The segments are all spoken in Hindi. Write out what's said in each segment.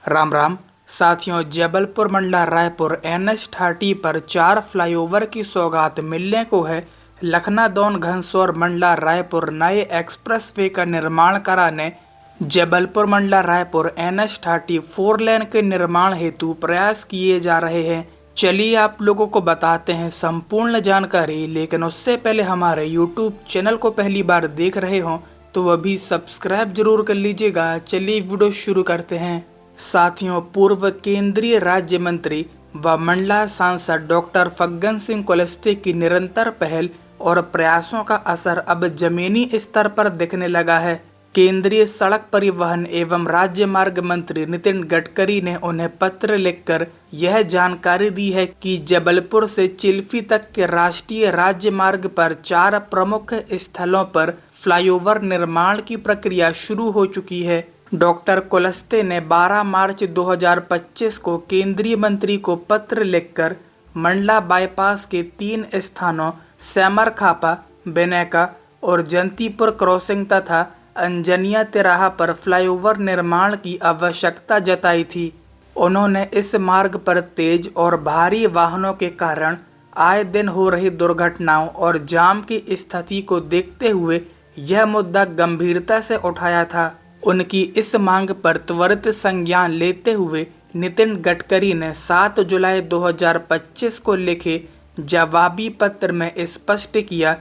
राम राम साथियों, जबलपुर मंडला रायपुर NH 30 पर 4 फ्लाईओवर की सौगात मिलने को है। लखनादौन घनसौर मंडला रायपुर नए एक्सप्रेसवे का निर्माण कराने जबलपुर मंडला रायपुर NH 30 4 लेन के निर्माण हेतु प्रयास किए जा रहे हैं। चलिए आप लोगों को बताते हैं संपूर्ण जानकारी, लेकिन उससे पहले हमारे YouTube चैनल को पहली बार देख रहे हो तो अभी सब्सक्राइब जरूर कर लीजिएगा। चलिए वीडियो शुरू करते हैं। साथियों, पूर्व केंद्रीय राज्य मंत्री व मंडला सांसद डॉक्टर फग्गन सिंह कुलस्ते की निरंतर पहल और प्रयासों का असर अब जमीनी स्तर पर दिखने लगा है। केंद्रीय सड़क परिवहन एवं राज्य मार्ग मंत्री नितिन गडकरी ने उन्हें पत्र लिखकर यह जानकारी दी है कि जबलपुर से चिल्फी तक के राष्ट्रीय राज्य मार्ग पर 4 प्रमुख स्थलों पर फ्लाईओवर निर्माण की प्रक्रिया शुरू हो चुकी है। डॉक्टर कुलस्ते ने 12 मार्च 2025 को केंद्रीय मंत्री को पत्र लिखकर मंडला बाईपास के 3 स्थानों सैमरखापा, बेनेका और जंतीपुर क्रॉसिंग तथा अंजनिया तिराहा पर फ्लाईओवर निर्माण की आवश्यकता जताई थी। उन्होंने इस मार्ग पर तेज और भारी वाहनों के कारण आए दिन हो रही दुर्घटनाओं और जाम की स्थिति को देखते हुए यह मुद्दा गंभीरता से उठाया था। उनकी इस मांग पर त्वरित संज्ञान लेते हुए नितिन गडकरी ने 7 जुलाई 2025 को लिखे जवाबी पत्र में स्पष्ट किया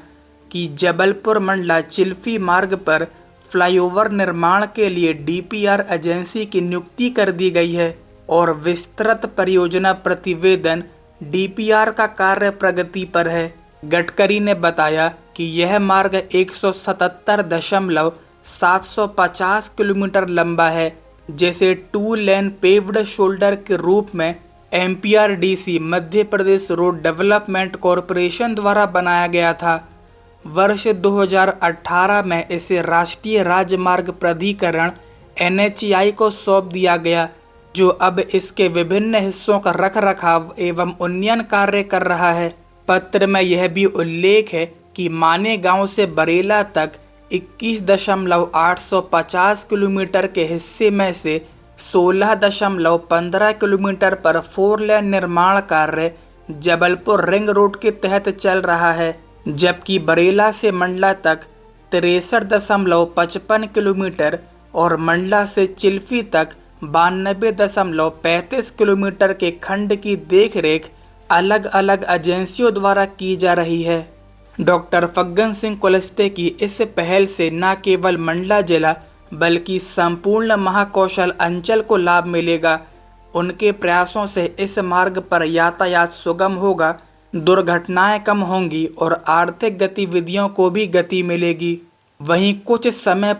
कि जबलपुर मंडला चिल्फी मार्ग पर फ्लाईओवर निर्माण के लिए DPR एजेंसी की नियुक्ति कर दी गई है और विस्तृत परियोजना प्रतिवेदन DPR का कार्य प्रगति पर है। गडकरी ने बताया कि यह मार्ग 177.750 किलोमीटर लंबा है, जिसे 2 लेन पेव्ड शोल्डर के रूप में MPRDC Madhya Pradesh road development corporation द्वारा बनाया गया था। वर्ष 2018 में इसे राष्ट्रीय राजमार्ग प्राधिकरण NHAI को सौंप दिया गया, जो अब इसके विभिन्न हिस्सों का रखरखाव एवं उन्नयन कार्य कर रहा है। पत्र में यह भी उल्लेख है कि माने गांव से बरेला तक 21.850 किलोमीटर के हिस्से में से 16.15 किलोमीटर पर 4 लेन निर्माण कार्य जबलपुर रिंग रोड के तहत चल रहा है, जबकि बरेला से मंडला तक 63.55 किलोमीटर और मंडला से चिल्फी तक 92.35 किलोमीटर के खंड की देखरेख अलग अलग एजेंसियों द्वारा की जा रही है। डॉक्टर फग्गन सिंह कुलस्ते की इस पहल से न केवल मंडला जिला बल्कि संपूर्ण महाकौशल अंचल को लाभ मिलेगा। उनके प्रयासों से इस मार्ग पर यातायात सुगम होगा, दुर्घटनाएं कम होंगी और आर्थिक गतिविधियों को भी गति मिलेगी। वहीं कुछ समय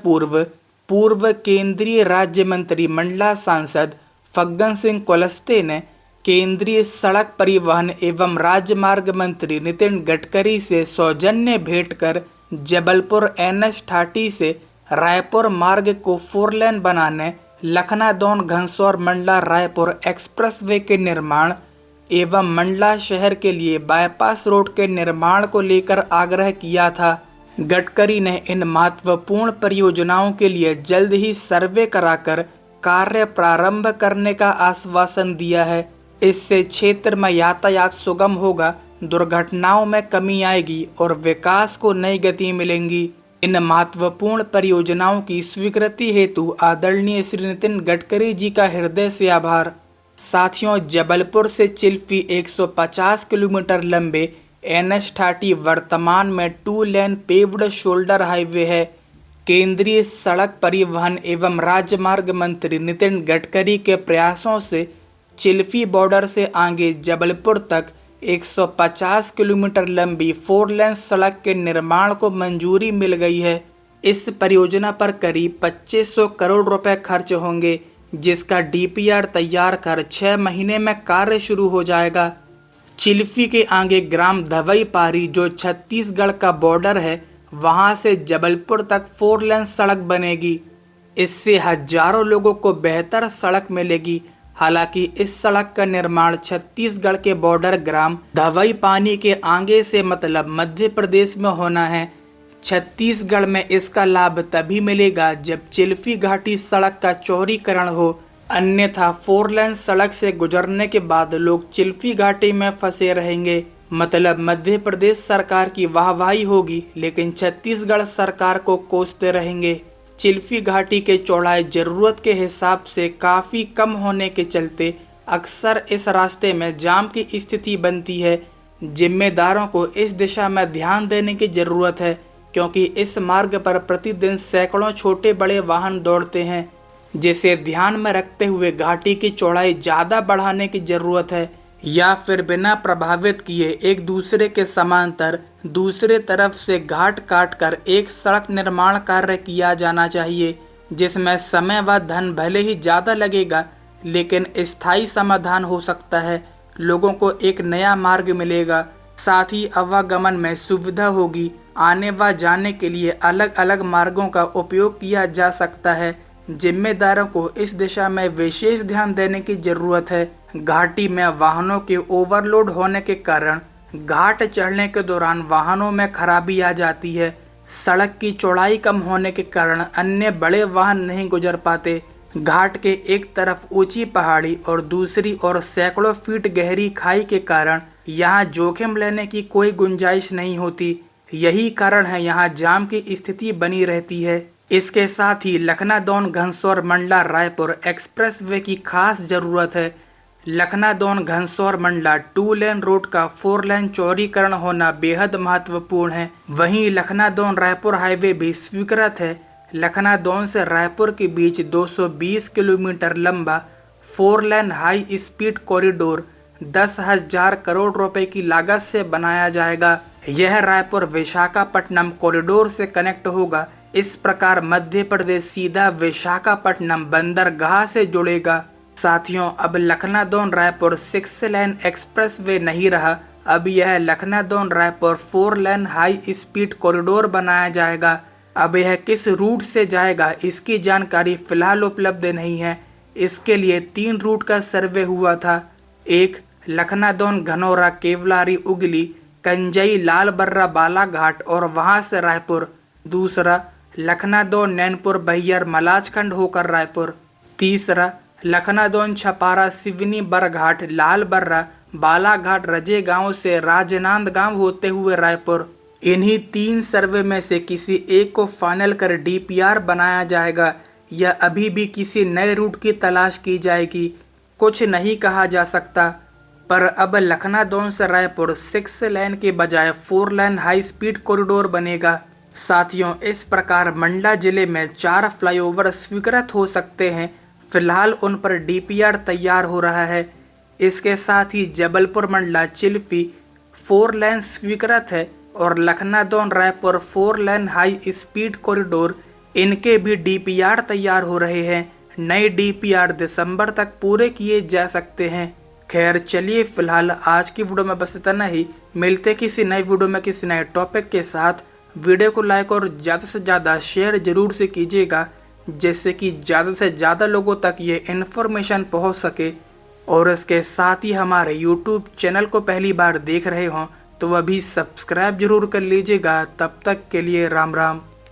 पूर्व केंद्रीय राज्य मंत्री मंडला सांसद फग्गन सिंह कुलस्ते ने केंद्रीय सड़क परिवहन एवं राजमार्ग मंत्री नितिन गडकरी से सौजन्य भेंट कर जबलपुर NH 30 से रायपुर मार्ग को 4 लेन बनाने, लखनादौन घनसौर मंडला रायपुर एक्सप्रेसवे के निर्माण एवं मंडला शहर के लिए बाईपास रोड के निर्माण को लेकर आग्रह किया था। गडकरी ने इन महत्वपूर्ण परियोजनाओं के लिए जल्द ही सर्वे कराकर कार्य प्रारंभ करने का आश्वासन दिया है। इससे क्षेत्र में यातायात सुगम होगा, दुर्घटनाओं में कमी आएगी और विकास को नई गति मिलेंगी। इन महत्वपूर्ण परियोजनाओं की स्वीकृति हेतु आदरणीय श्री नितिन गडकरी जी का हृदय से आभार। साथियों, जबलपुर से चिल्फी 150 किलोमीटर लंबे NH 30 वर्तमान में 2 लेन पेव्ड शोल्डर हाईवे है। केंद्रीय सड़क परिवहन एवं राजमार्ग मंत्री नितिन गडकरी के प्रयासों से चिल्फी बॉर्डर से आगे जबलपुर तक 150 किलोमीटर लंबी 4 लेन सड़क के निर्माण को मंजूरी मिल गई है। इस परियोजना पर करीब 2500 करोड़ रुपए खर्च होंगे, जिसका DPR तैयार कर 6 महीने में कार्य शुरू हो जाएगा। चिल्फी के आगे ग्राम धवई पारी, जो छत्तीसगढ़ का बॉर्डर है, वहां से जबलपुर तक 4 लेन सड़क बनेगी। इससे हजारों लोगों को बेहतर सड़क मिलेगी। हालांकि इस सड़क का निर्माण छत्तीसगढ़ के बॉर्डर ग्राम धवई पानी के आगे से मतलब मध्य प्रदेश में होना है। छत्तीसगढ़ में इसका लाभ तभी मिलेगा जब चिल्फी घाटी सड़क का चौड़ीकरण हो। अन्यथा 4 लेन सड़क से गुजरने के बाद लोग चिल्फी घाटी में फंसे रहेंगे। मतलब मध्य प्रदेश सरकार की वाहवाही होगी, लेकिन छत्तीसगढ़ सरकार को कोसते रहेंगे। चिल्फी घाटी के चौड़ाई जरूरत के हिसाब से काफ़ी कम होने के चलते अक्सर इस रास्ते में जाम की स्थिति बनती है। जिम्मेदारों को इस दिशा में ध्यान देने की ज़रूरत है, क्योंकि इस मार्ग पर प्रतिदिन सैकड़ों छोटे बड़े वाहन दौड़ते हैं, जिसे ध्यान में रखते हुए घाटी की चौड़ाई ज़्यादा बढ़ाने की ज़रूरत है, या फिर बिना प्रभावित किए एक दूसरे के समांतर दूसरे तरफ से घाट काट कर एक सड़क निर्माण कार्य किया जाना चाहिए, जिसमें समय व धन भले ही ज़्यादा लगेगा, लेकिन स्थायी समाधान हो सकता है। लोगों को एक नया मार्ग मिलेगा, साथ ही आवागमन में सुविधा होगी। आने व जाने के लिए अलग अलग मार्गों का उपयोग किया जा सकता है। जिम्मेदारों को इस दिशा में विशेष ध्यान देने की जरूरत है। घाटी में वाहनों के ओवरलोड होने के कारण घाट चढ़ने के दौरान वाहनों में खराबी आ जाती है। सड़क की चौड़ाई कम होने के कारण अन्य बड़े वाहन नहीं गुजर पाते। घाट के एक तरफ ऊंची पहाड़ी और दूसरी ओर सैकड़ों फीट गहरी खाई के कारण यहाँ जोखिम लेने की कोई गुंजाइश नहीं होती। यही कारण है यहाँ जाम की स्थिति बनी रहती है। इसके साथ ही लखनादौन घनसौर मंडला रायपुर एक्सप्रेसवे की खास जरूरत है। लखनादौन घनसौर मंडला 2 लेन रोड का 4 लेन चौड़ीकरण होना बेहद महत्वपूर्ण है। वहीं लखनादौन रायपुर हाईवे भी स्वीकृत है। लखनादौन से रायपुर के बीच 220 किलोमीटर लंबा 4 लेन हाई स्पीड कॉरिडोर 10,000 करोड़ रुपए की लागत से बनाया जाएगा। यह रायपुर विशाखापट्टनम कॉरिडोर से कनेक्ट होगा। इस प्रकार मध्य प्रदेश सीधा विशाखापट्टनम बंदरगाह से जुड़ेगा। साथियों, अब लखनादौन रायपुर 6 लेन एक्सप्रेसवे नहीं रहा, अब यह लखनादौन रायपुर 4 लेन हाई स्पीड कॉरिडोर बनाया जाएगा। अब यह किस रूट से जाएगा इसकी जानकारी फिलहाल उपलब्ध नहीं है। इसके लिए 3 रूट का सर्वे हुआ था। एक, लखनादौन घनौरा केवलारी उगली कंजई लालबर्रा बालाघाट और वहां से रायपुर। दूसरा, लखनादौन नैनपुर बैहर मलाजखंड होकर रायपुर। तीसरा, लखनादौन छपारा सिवनी बरघाट लालबर्रा बालाघाट रजे गांव से राजनांदगांव होते हुए रायपुर। इन्हीं 3 सर्वे में से किसी एक को फाइनल कर डीपीआर बनाया जाएगा, या अभी भी किसी नए रूट की तलाश की जाएगी, कुछ नहीं कहा जा सकता। पर अब लखनादौन से रायपुर 6 लेन के बजाय 4 लेन हाई स्पीड कॉरिडोर बनेगा। साथियों, इस प्रकार मंडला जिले में 4 फ्लाईओवर स्वीकृत हो सकते हैं। फिलहाल उन पर डीपीआर तैयार हो रहा है। इसके साथ ही जबलपुर मंडला चिल्फी 4 लेन स्वीकृत है और लखनादौन रायपुर 4 लेन हाई स्पीड कॉरिडोर, इनके भी डीपीआर तैयार हो रहे हैं। नए डीपीआर दिसंबर तक पूरे किए जा सकते हैं। खैर चलिए, फिलहाल आज की वीडियो में बस इतना ही। मिलते किसी नई वीडियो में किसी नए टॉपिक के साथ। वीडियो को लाइक और ज़्यादा से ज़्यादा शेयर जरूर से कीजिएगा, जिससे कि ज़्यादा से ज़्यादा लोगों तक ये इन्फॉर्मेशन पहुंच सके। और इसके साथ ही हमारे यूट्यूब चैनल को पहली बार देख रहे हों तो वह भी सब्सक्राइब जरूर कर लीजिएगा। तब तक के लिए राम राम।